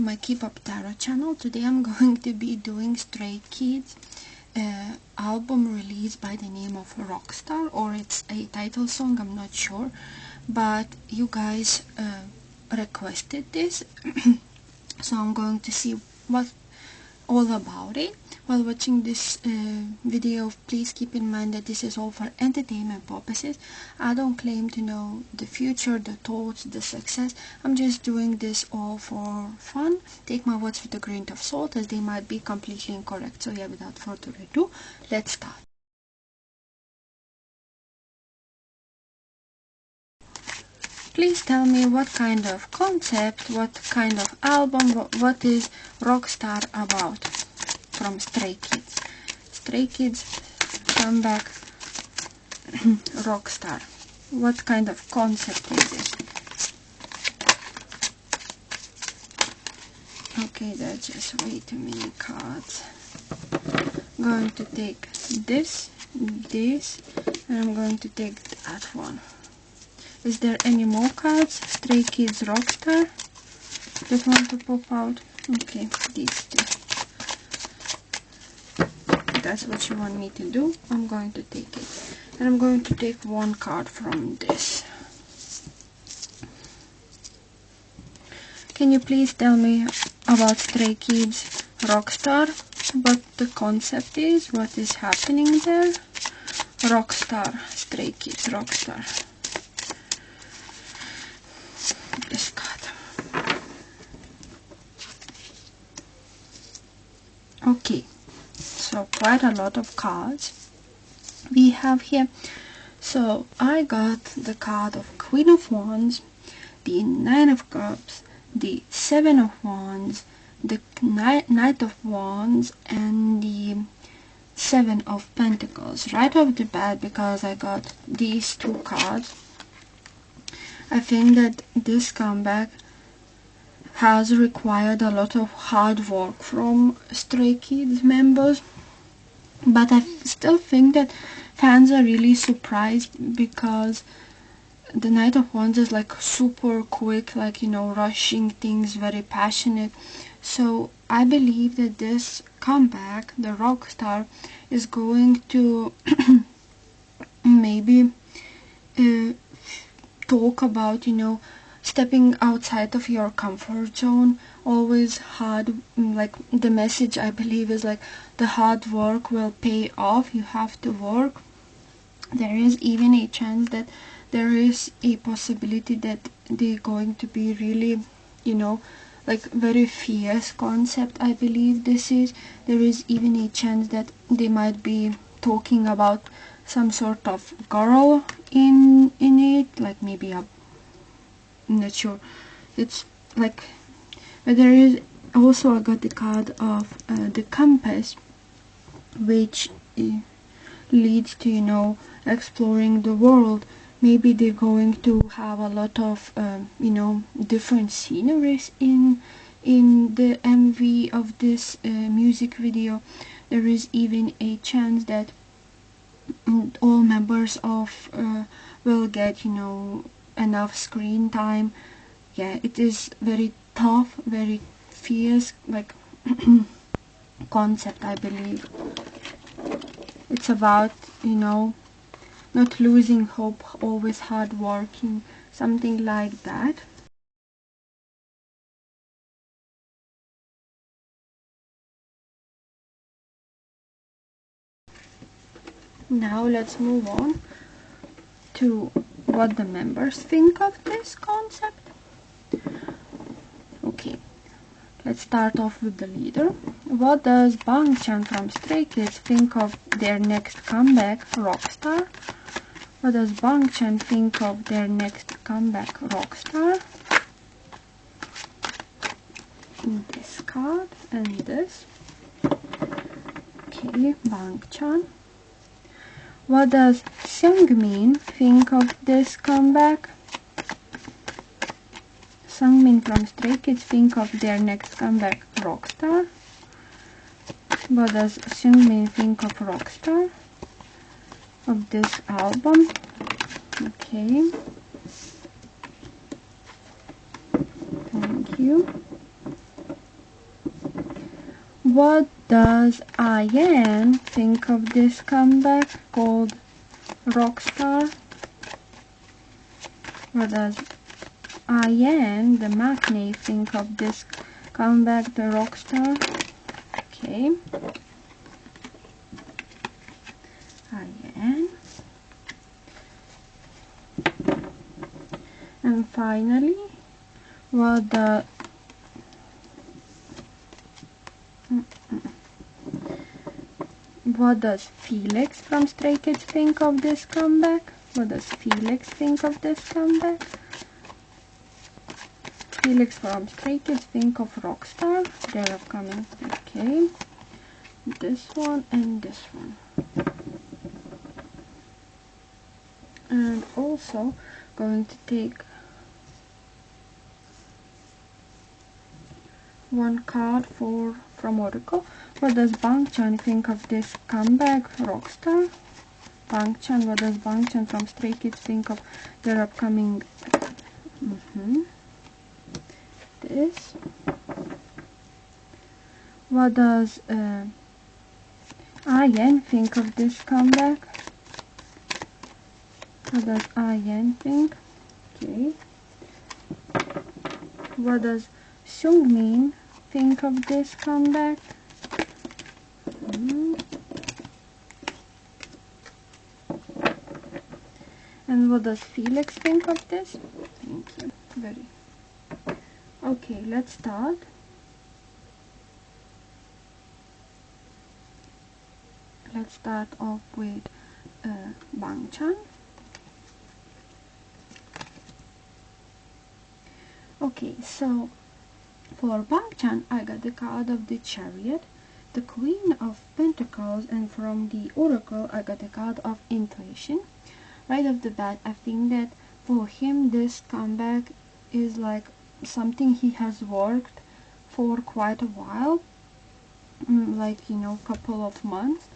my K-pop tarot channel. Today I'm going to be doing Stray Kids album release by the name of Rockstar, or it's a title song, I'm not sure, but you guys requested this so I'm going to see what's all about it. While watching this video, please keep in mind that this is all for entertainment purposes. I don't claim to know the future, the thoughts, the success. I'm just doing this all for fun. Take my words with a grain of salt, as they might be completely incorrect. So yeah, without further ado, let's start. Please tell me what kind of concept, what kind of album, what is Rockstar about from Stray Kids. Stray Kids comeback Rockstar. What kind of concept is this? Okay, that's just way too many cards. I'm going to take this, and I'm going to take that one. Is there any more cards? Stray Kids Rockstar that want to pop out? Okay, these two. That's what you want me to do. I'm going to take it. And I'm going to take one card from this. Can you please tell me about Stray Kids Rockstar? What the concept is? What is happening there? Rockstar. Stray Kids Rockstar. This card. Okay, so quite a lot of cards we have here. So I got the card of Queen of Wands, the Nine of Cups, the Seven of Wands, the Knight of Wands, and the Seven of Pentacles. Right off the bat, because I got these two cards, I think that this comeback has required a lot of hard work from Stray Kids members, but I still think that fans are really surprised because the Knight of Wands is like super quick, like, you know, rushing things, very passionate. So I believe that this comeback, the Rockstar, is going to maybe talk about, you know, stepping outside of your comfort zone. Always hard, like the message I believe is like the hard work will pay off. You have to work. There is even a chance that there is a possibility that they're going to be really, you know, like very fierce concept. I believe this is. There is even a chance that they might be talking about some sort of girl in it, like maybe a, I'm not sure. It's like, but there is also, I got the card of the Compass, which leads to, you know, exploring the world. Maybe they're going to have a lot of you know, different sceneries in the MV of this music video. There is even a chance that all members of will get, you know, enough screen time. Yeah, it is very tough, very fierce, like concept, I believe. It's about, you know, not losing hope, always hard working, something like that. Now let's move on to what the members think of this concept. Okay, let's start off with the leader. What does Bangchan from Stray Kids think of their next comeback, Rockstar? What does Bangchan think of their next comeback, Rockstar? This card and this. Okay, Bangchan. What does Seungmin think of this comeback? Seungmin from Stray Kids think of their next comeback, Rockstar. What does Seungmin think of Rockstar? Of this album? Okay. Thank you. What does Ian think of this comeback called Rockstar? What does Ian, the matinee, think of this comeback, the Rockstar? Okay. Ian. And finally, what does Felix from Stray Kids think of this comeback? What does Felix think of this comeback? Felix from Stray Kids think of Rockstar. They're upcoming. Okay. This one and this one. And also going to take one card from Oracle. What does Bangchan think of this comeback, Rockstar? Bangchan, what does Bangchan from Stray Kids think of their upcoming this? What does Ian think of this comeback? What does Ian think? Okay. What does Seungmin think of this comeback? And what does Felix think of this? Thank you. Very. Okay, let's start. Let's start off with Bangchan. Okay, so for Bangchan, I got the card of the Chariot, the Queen of Pentacles, and from the Oracle, I got the card of Intuition. Right off the bat, I think that for him, this comeback is like something he has worked for quite a while, like, couple of months.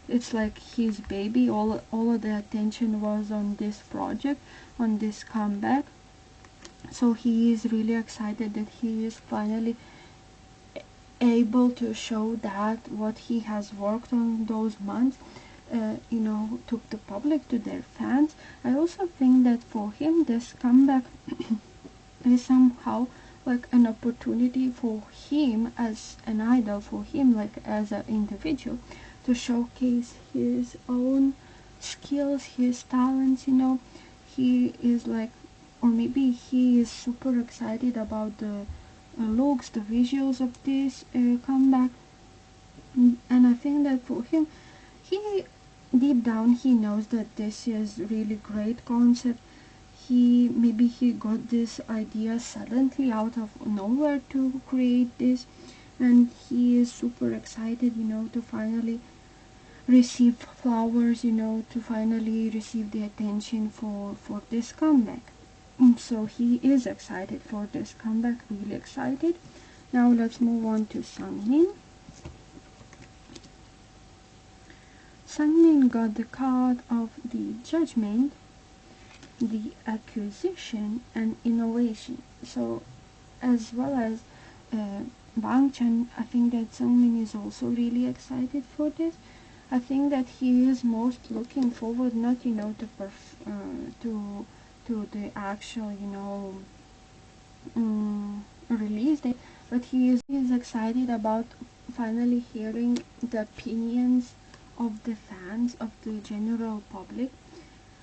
It's like his baby. All of the attention was on this project, on this comeback. So he is really excited that he is finally able to show that what he has worked on those months, to the public, to their fans. I also think that for him, this comeback is somehow like an opportunity for him as an idol, for him like as an individual, to showcase his own skills, his talents. He is like, or maybe he is super excited about the looks, the visuals of this comeback. And I think that for him, he deep down he knows that this is really great concept. Maybe he got this idea suddenly out of nowhere to create this, and he is super excited, to finally receive flowers, to finally receive the attention for this comeback. So he is excited for this comeback, really excited. Now let's move on to Seungmin. Seungmin got the card of the Judgment, the Acquisition, and Innovation. So as well as Bangchan, I think that Seungmin is also really excited for this. I think that he is most looking forward, not to the actual release date, but he is excited about finally hearing the opinions of the fans, of the general public.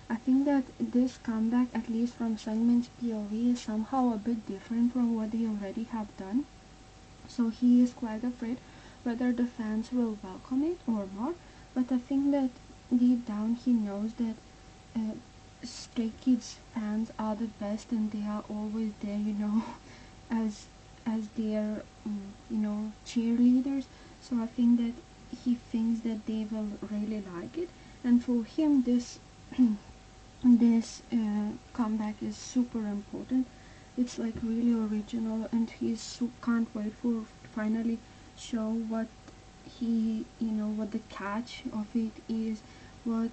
I think that this comeback, at least from Seungmin's POV, is somehow a bit different from what they already have done. So he is quite afraid whether the fans will welcome it or not. But I think that deep down he knows that Stray Kids fans are the best, and they are always there, as their cheerleaders. So I think that he thinks that they will really like it, and for him this this comeback is super important. It's like really original, and he can't wait for finally show what what the catch of it is, what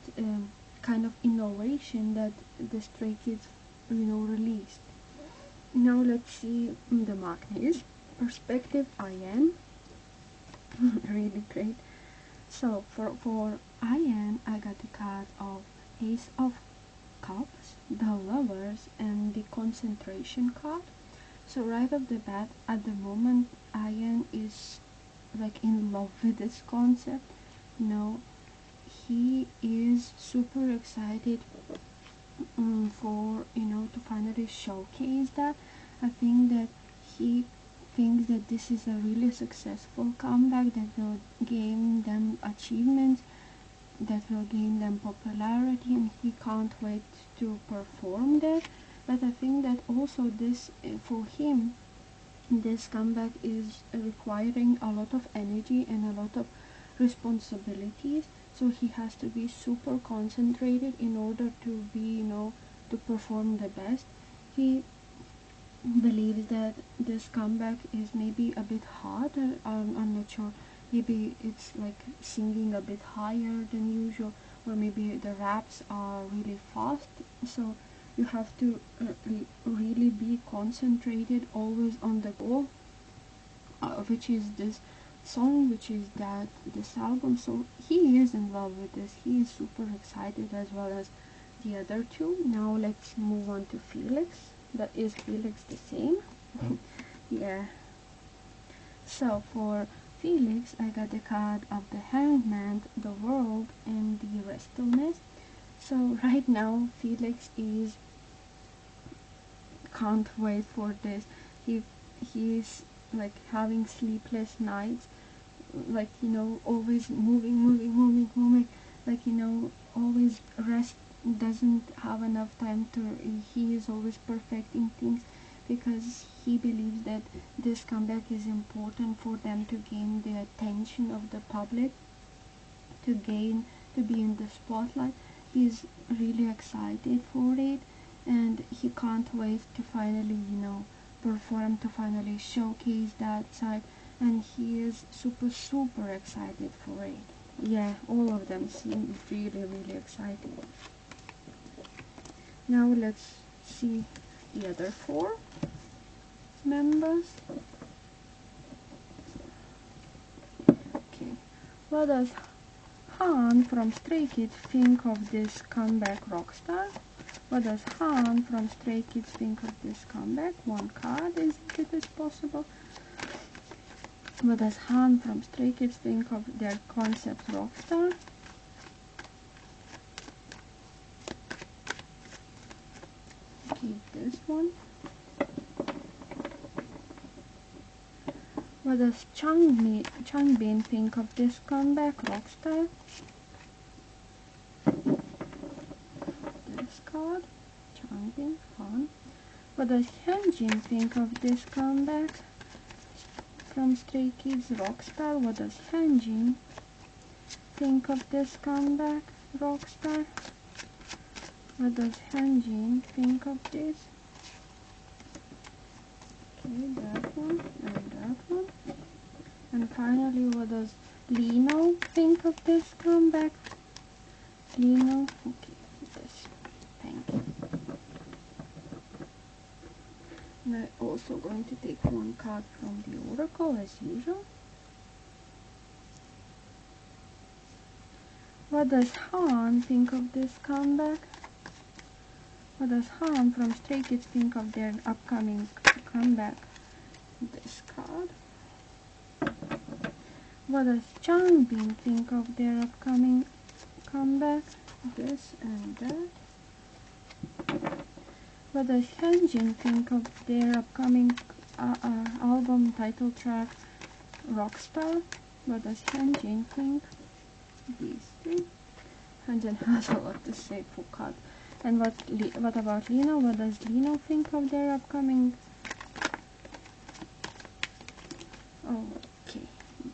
kind of innovation that the Stray Kids released. Now let's see the Magnes perspective. Ian. Really great. So for Ian, I got the card of Ace of Cups, the Lovers, and the Concentration card. So right off the bat, at the moment, Ian is like in love with this concept. You know, he is super excited for, to finally showcase that. I think that he thinks that this is a really successful comeback that will gain them achievements, that will gain them popularity, and he can't wait to perform that. But I think that also this, for him, this comeback is requiring a lot of energy and a lot of responsibilities, so he has to be super concentrated in order to be, to perform the best. He believes that this comeback is maybe a bit harder. I'm not sure, maybe it's like singing a bit higher than usual, or maybe the raps are really fast, so you have to really be concentrated always on the goal, which is this song, which is that this album. So he is in love with this, he is super excited as well as the other two. Now let's move on to Felix. That is Felix the same? Yeah. So for Felix, I got the card of the Hangman, the World, and the Restlessness. So right now Felix is can't wait for this. He's like having sleepless nights, like, always moving, like, always rest, doesn't have enough time to, he is always perfecting things, because he believes that this comeback is important for them to gain the attention of the public, to be in the spotlight. He's really excited for it, and he can't wait to finally, perform, to finally showcase that side, and he is super excited for it. Yeah, all of them seem really excited. Now let's see the other four members. Okay, what does Han from Stray Kids think of this comeback, Rockstar? What does Han from Stray Kids think of this comeback? One card, isn't it possible? What does Han from Stray Kids think of their concept, Rockstar? Keep this one. What does Changbin think of this comeback, Rockstar? This card, Changbin, Han. What does Hyunjin think of this comeback from Stray Kids, Rockstar? What does Hyunjin think of this comeback, Rockstar? What does Hyunjin think of this? Okay, that one and that one. And finally, what does Lino think of this comeback? Lino, okay, this. Thank you. And I'm also going to take one card from the Oracle as usual. What does Han think of this comeback? What does Han from Stray Kids think of their upcoming comeback? This card. What does Changbin think of their upcoming comeback? This and that. What does Hyunjin think of their upcoming album title track, Rockstar? What does Hyunjin think? These three. Hyunjin has a lot to say for card. And what about Lino? What does Lino think of their upcoming? Okay,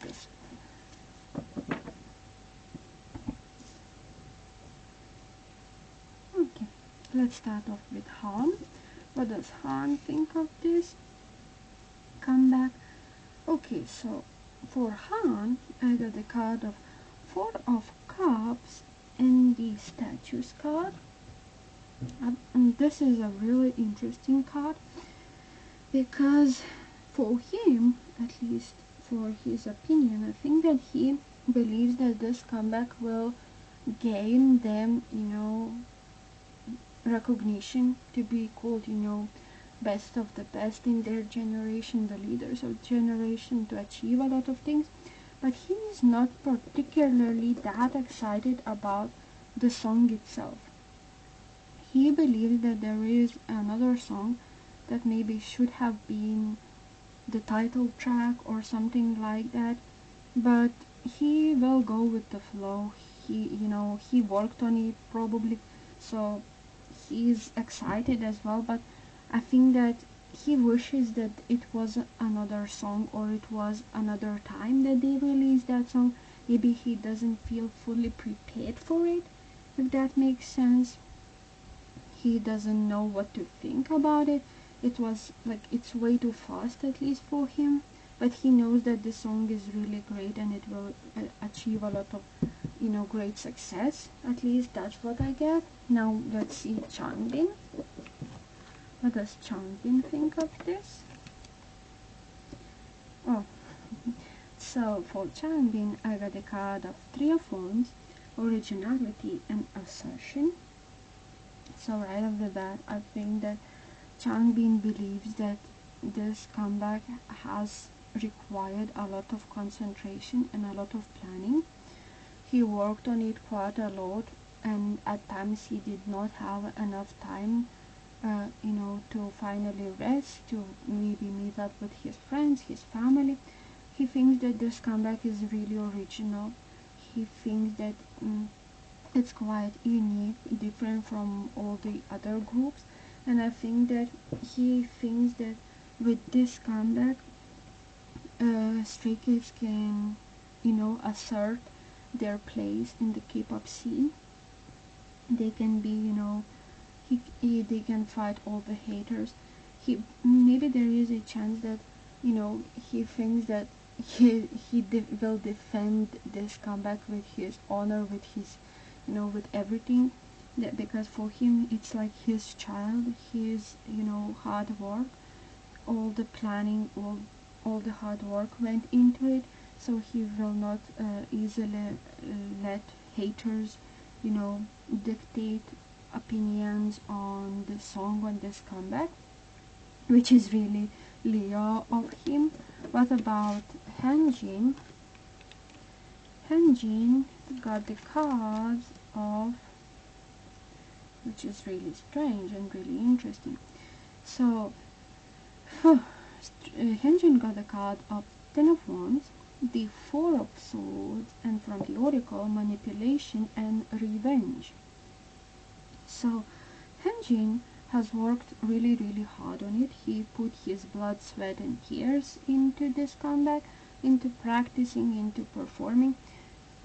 this one. Okay, let's start off with Han. What does Han think of this comeback? Okay, so for Han, I got the card of Four of Cups and the Statues card. And this is a really interesting card, because for him, at least for his opinion. I think that he believes that this comeback will gain them, recognition, to be called, best of the best in their generation, the leaders of generation, to achieve a lot of things. But he is not particularly that excited about the song itself. He believes that there is another song that maybe should have been the title track or something like that, but he will go with the flow. He worked on it probably, so he's excited as well. But I think that he wishes that it was another song, or it was another time that they released that song. Maybe he doesn't feel fully prepared for it, if that makes sense. He doesn't know what to think about it. It was like, it's way too fast, at least for him. But he knows that the song is really great and it will achieve a lot of, great success. At least that's what I get. Now let's see Changbin. What does Changbin think of this? Oh, so for Changbin, I got a card of Three of Wands, originality and assertion. So right off the bat, I think that Changbin believes that this comeback has required a lot of concentration and a lot of planning. He worked on it quite a lot, and at times he did not have enough time, to finally rest, to maybe meet up with his friends, his family. He thinks that this comeback is really original. He thinks that it's quite unique, different from all the other groups, and I think that he thinks that with this comeback, Stray Kids can, assert their place in the K-pop scene. They can be, they can fight all the haters. Maybe there is a chance that, he thinks that he will defend this comeback with his honor, with his, with everything. That because for him it's like his child, his, hard work, all the planning, all the hard work went into it. So he will not easily let haters, dictate opinions on the song, on this comeback, which is really Leo of him. What about Hanjin? Hanjin got the cards of, which is really strange and really interesting. So Hanjin got the card of Ten of Wands, the Four of Swords, and from the Oracle, manipulation and revenge. So Hanjin has worked really, really hard on it. He put his blood, sweat, and tears into this comeback, into practicing, into performing.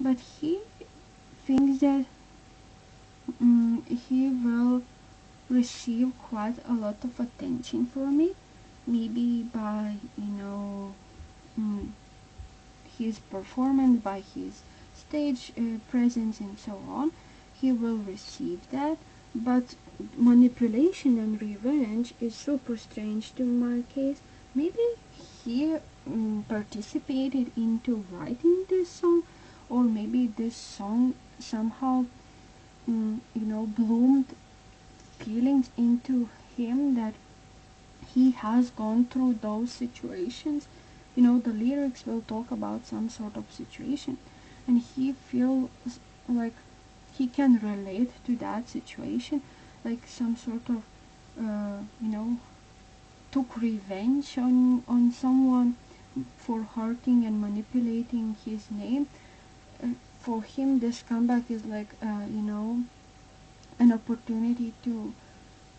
But he thinks that he will receive quite a lot of attention from it, maybe by, his performance, by his stage presence, and so on. He will receive that. But manipulation and revenge is super strange to my case. Maybe he participated into writing this song, or maybe this song somehow bloomed feelings into him, that he has gone through those situations. The lyrics will talk about some sort of situation, and he feels like he can relate to that situation, like some sort of took revenge on someone for hurting and manipulating his name. For him, this comeback is like an opportunity to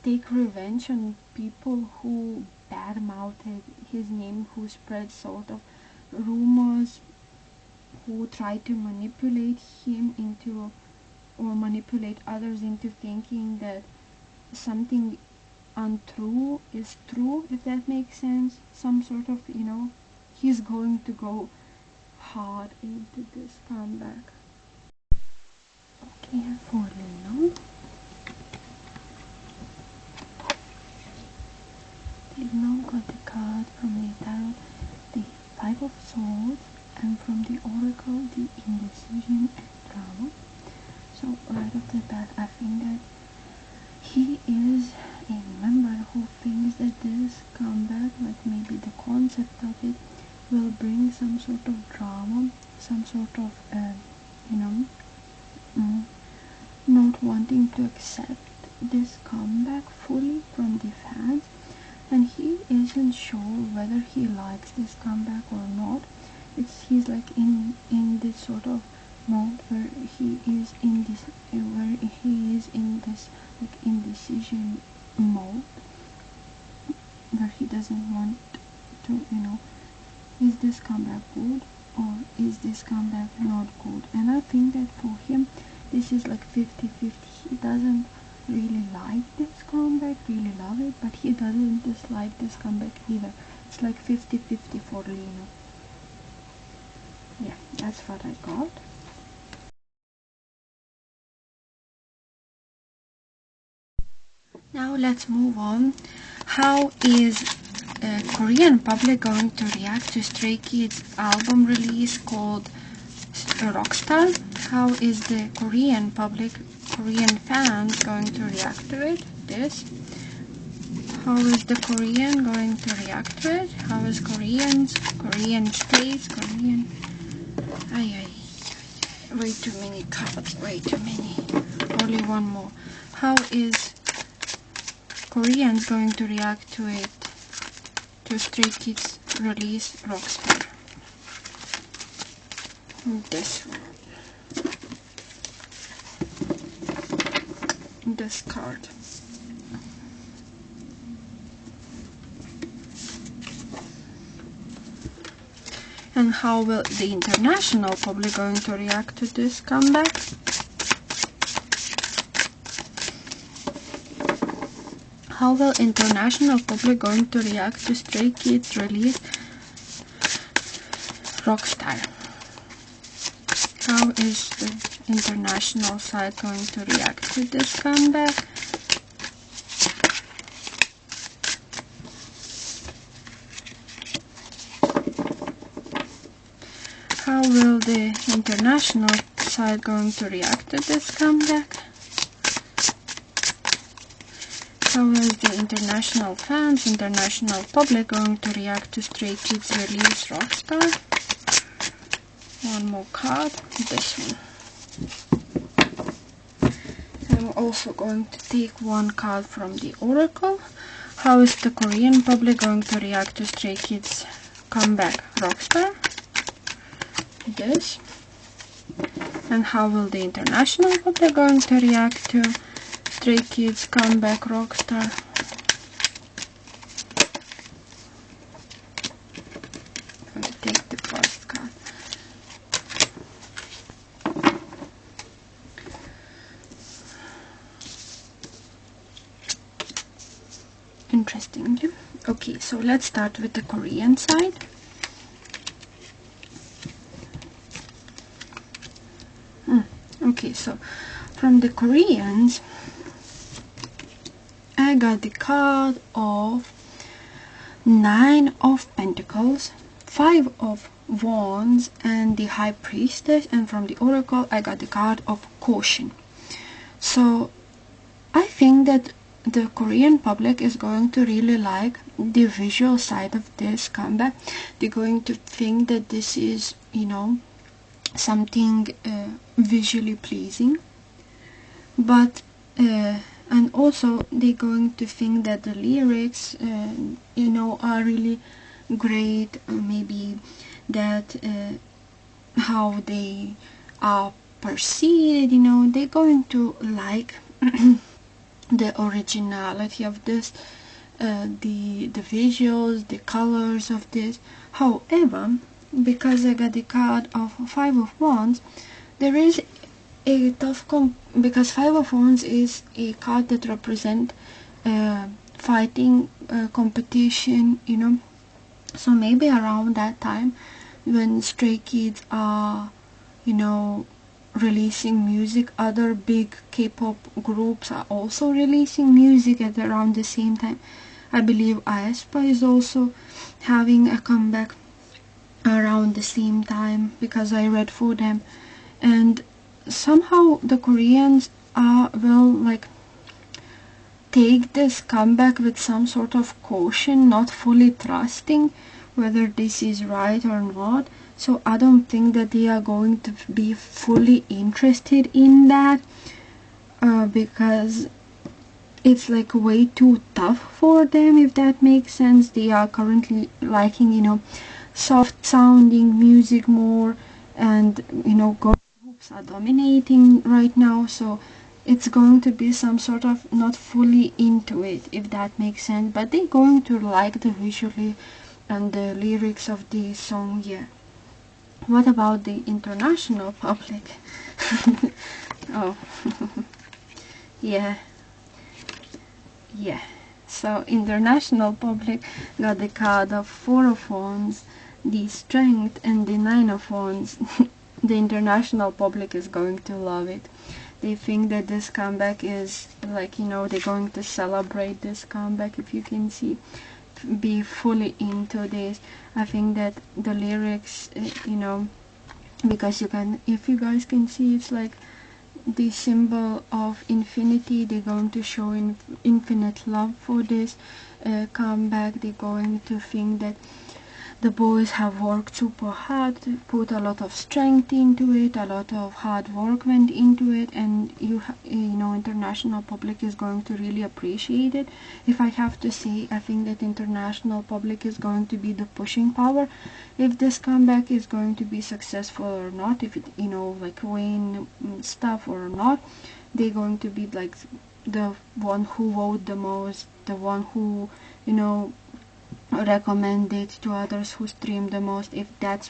take revenge on people who badmouthed his name, who spread sort of rumors, who tried to manipulate him into, or manipulate others into thinking that something untrue is true, if that makes sense. Some sort of, he's going to go hard into this comeback. Okay, for Leo. Leo got the card from the tarot, the Five of Swords, So right off the bat, I think that he is a member who thinks that this comeback, like maybe the concept of it, will bring some sort of drama, some sort of, you know, mm, not wanting to accept this comeback fully from the fans, and he isn't sure whether he likes this comeback or not. He's like in this sort of mode where he is in this like indecision mode, where he doesn't want to, is this comeback good or is this comeback not good? And I think that for him this is like 50-50. He doesn't really like this comeback, really love it, but he doesn't dislike this comeback either. It's like 50-50 for Lino. Yeah, that's what I got. Now let's move on. How is Korean public going to react to Stray Kids album release called Rockstar? How is the Korean public, Korean fans going to react to it? How is the Korean going to react to it? How is Korean states, way too many cards, way too many. Only one more. How is Koreans going to react to it, to Stray Kids release Rockstar? This one. This card. And how will the international public going to react to this comeback? How will international public going to react to Stray Kids release Rockstar? How is the international side going to react to this comeback? How will the international side going to react to this comeback? How is the international fans, international public going to react to Stray Kids release Rockstar? One more card, this one. I'm also going to take one card from the Oracle. How is the Korean public going to react to Stray Kids comeback Rockstar? This. And how will the international public going to react to Stray Kids comeback Rockstar? I'm going to take the first card. Interestingly. Okay, so let's start with the Korean side. Okay, so from the Koreans, I got the card of 9 of Pentacles, 5 of Wands, and the High Priestess. And from the Oracle, I got the card of Caution. So I think that the Korean public is going to really like the visual side of this comeback. They're going to think that this is, something visually pleasing, but and also they're going to think that the lyrics are really great, maybe that how they are perceived, they're going to like the originality of this, the visuals, the colors of this. However, because I got the card of 5 of Wands, there is a tough because 5 of Wands is a card that represents fighting, competition, so maybe around that time when Stray Kids are, releasing music, other big K-pop groups are also releasing music at around the same time. I believe aespa is also having a comeback around the same time, because I read for them. And somehow the Koreans will like take this comeback with some sort of caution, not fully trusting whether this is right or not. So I don't think that they are going to be fully interested in that, because it's like way too tough for them, if that makes sense. They are currently liking, soft sounding music more, and girl groups are dominating right now, so it's going to be some sort of not fully into it, if that makes sense, but they're going to like the visually and the lyrics of the song. Yeah. What about the international public? Oh. Yeah. So international public got the card of 4 of Wands, the Strength, and the 9 of Wands. The international public is going to love it. They think that this comeback is like, they're going to celebrate this comeback, if you can see, be fully into this. I think that the lyrics, because if you guys can see, it's like the symbol of infinity. They're going to show infinite love for this comeback. They're going to think that the boys have worked super hard, put a lot of strength into it, a lot of hard work went into it, and international public is going to really appreciate it. If I have to say, I think that international public is going to be the pushing power if this comeback is going to be successful or not, if it like win stuff or not. They're going to be like the one who vote the most, the one who recommend it to others, who stream the most, if that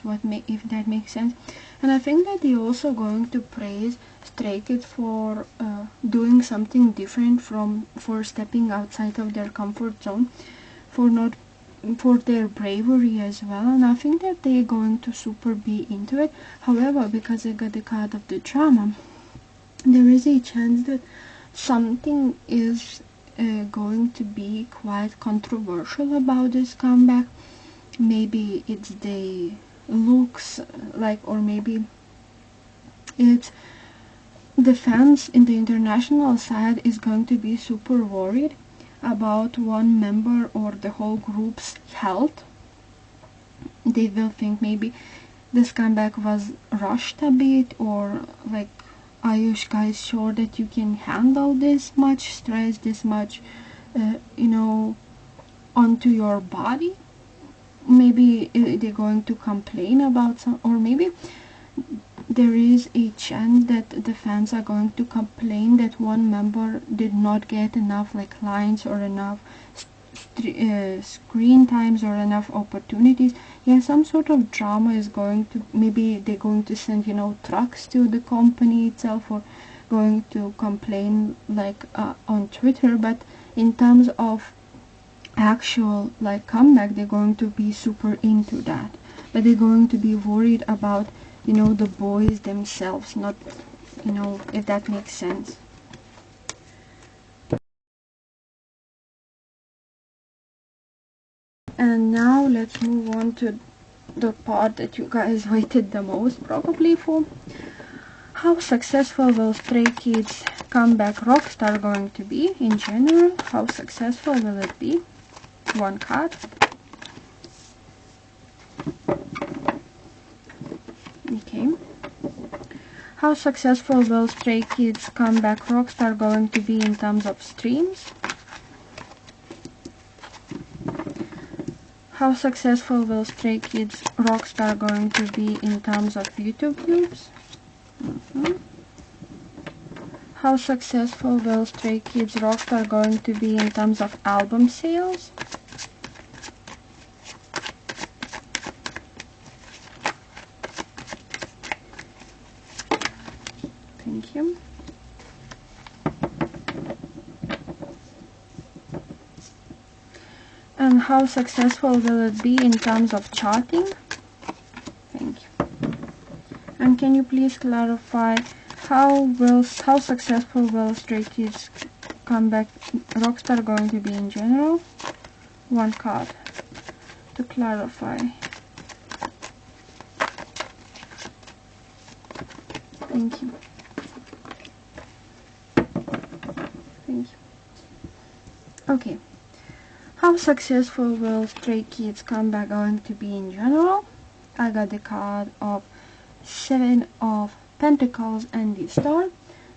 makes sense. And I think that they're also going to praise Stray Kids for doing something different, for stepping outside of their comfort zone, for their bravery as well. And I think that they're going to super be into it. However, because I got the card of the drama, there is a chance that something is going to be quite controversial about this comeback. Maybe it's the looks, or maybe it's the fans in the international side is going to be super worried about one member or the whole group's health. They will think maybe this comeback was rushed a bit, or like, are you guys sure that you can handle this much stress, this much, onto your body? Maybe they're going to complain about some, or maybe there is a chance that the fans are going to complain that one member did not get enough lines or enough screen times or enough opportunities. Yeah, some sort of drama is going to, maybe they're going to send trucks to the company itself, or going to complain on Twitter. But in terms of actual comeback, they're going to be super into that, but they're going to be worried about the boys themselves, not if that makes sense. And now let's move on to the part that you guys waited the most probably for. How successful will Stray Kids comeback Rockstar going to be in general? How successful will it be? One card. Okay. How successful will Stray Kids comeback Rockstar going to be in terms of streams? How successful will Stray Kids Rockstar going to be in terms of YouTube views? How successful will Stray Kids Rockstar going to be in terms of album sales? Thank you. And how successful will it be in terms of charting? Thank you. And can you please clarify how successful will Stray Kids comeback Rockstar going to be in general? One card to clarify. Thank you. Thank you. Okay. How successful will Stray Kids comeback going to be in general? I got the card of Seven of Pentacles and the Star.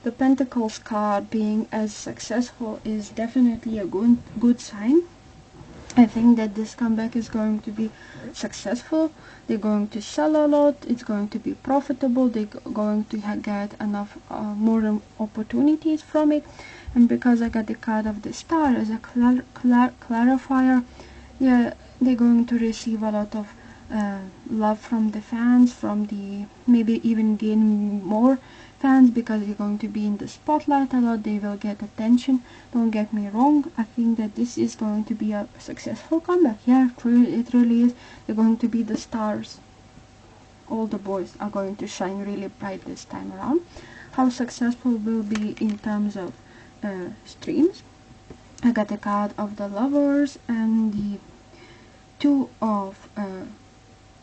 The Pentacles card being as successful is definitely a good sign. I think that this comeback is going to be successful. They're going to sell a lot. It's going to be profitable. They're going to get enough more opportunities from it. And because I got the card of the Star as a clarifier, yeah, they're going to receive a lot of love from the fans, from the maybe even gain more fans because they're going to be in the spotlight a lot. They will get attention. Don't get me wrong, I think that this is going to be a successful comeback. Yeah, it really is. They're going to be the stars. All the boys are going to shine really bright this time around. How successful will be in terms of streams? I got the card of the Lovers and the Two of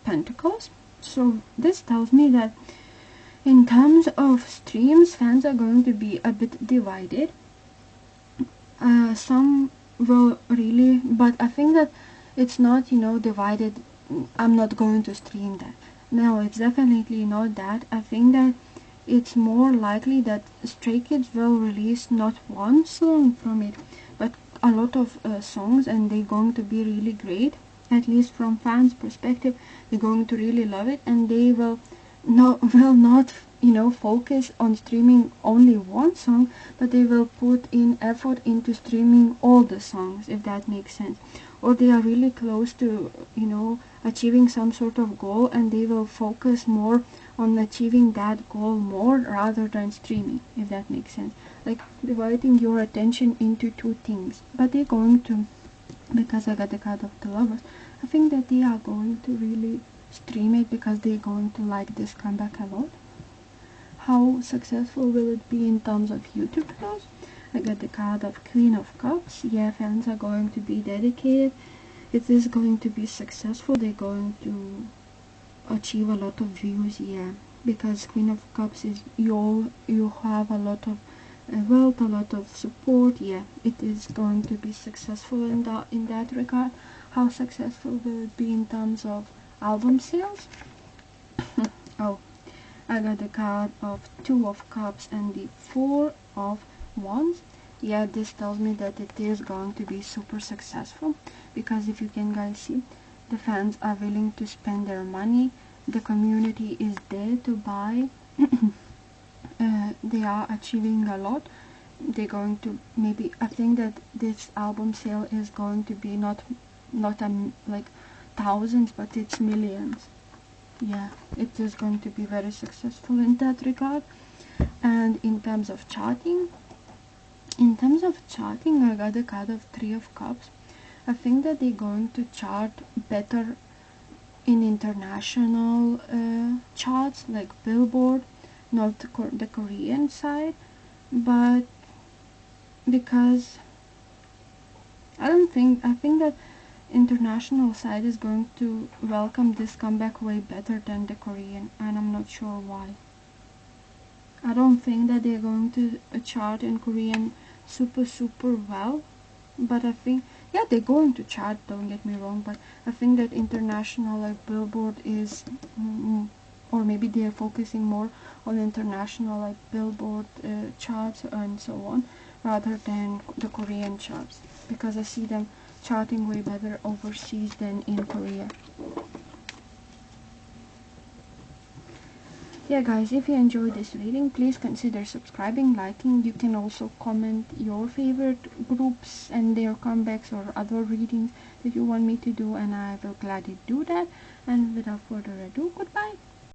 Pentacles. So this tells me that in terms of streams, fans are going to be a bit divided. Some will really, but I think that it's not, divided. I'm not going to stream that. No, it's definitely not that. I think that it's more likely that Stray Kids will release not one song from it, but a lot of songs, and they're going to be really great. At least from fans' perspective, they're going to really love it, and they will not focus on streaming only one song, but they will put in effort into streaming all the songs, if that makes sense. Or they are really close to achieving some sort of goal, and they will focus more on achieving that goal more rather than streaming, if that makes sense. Like dividing your attention into two things. But they're going to, because I got the card of the Lovers, I think that they are going to really stream it because they're going to like this comeback a lot. How successful will it be in terms of YouTube views? I got the card of Queen of Cups. Yeah, fans are going to be dedicated. It is going to be successful. They're going to achieve a lot of views, yeah, because Queen of Cups is you have a lot of wealth, a lot of support. Yeah, it is going to be successful in that regard. How successful will it be in terms of album sales? Oh, I got the card of Two of Cups and the Four of Wands. Yeah, this tells me that it is going to be super successful, because if you can guys see, the fans are willing to spend their money, the community is there to buy. They are achieving a lot. They're going to, maybe, I think that this album sale is going to be not like thousands, but it's millions. Yeah, it is going to be very successful in that regard. And in terms of charting, I got the card of Three of Cups. I think that they're going to chart better in international charts like Billboard, not the Korean side, but because I think that international side is going to welcome this comeback way better than the Korean, and I'm not sure why. I don't think that they're going to chart in Korean super well, but I think, yeah, they're going to chart, don't get me wrong, but I think that international like Billboard is or maybe they're focusing more on international like Billboard charts and so on, rather than the Korean charts, because I see them charting way better overseas than in Korea. Yeah guys, if you enjoyed this reading, please consider subscribing, liking. You can also comment your favorite groups and their comebacks or other readings that you want me to do, and I will gladly do that. And without further ado, goodbye.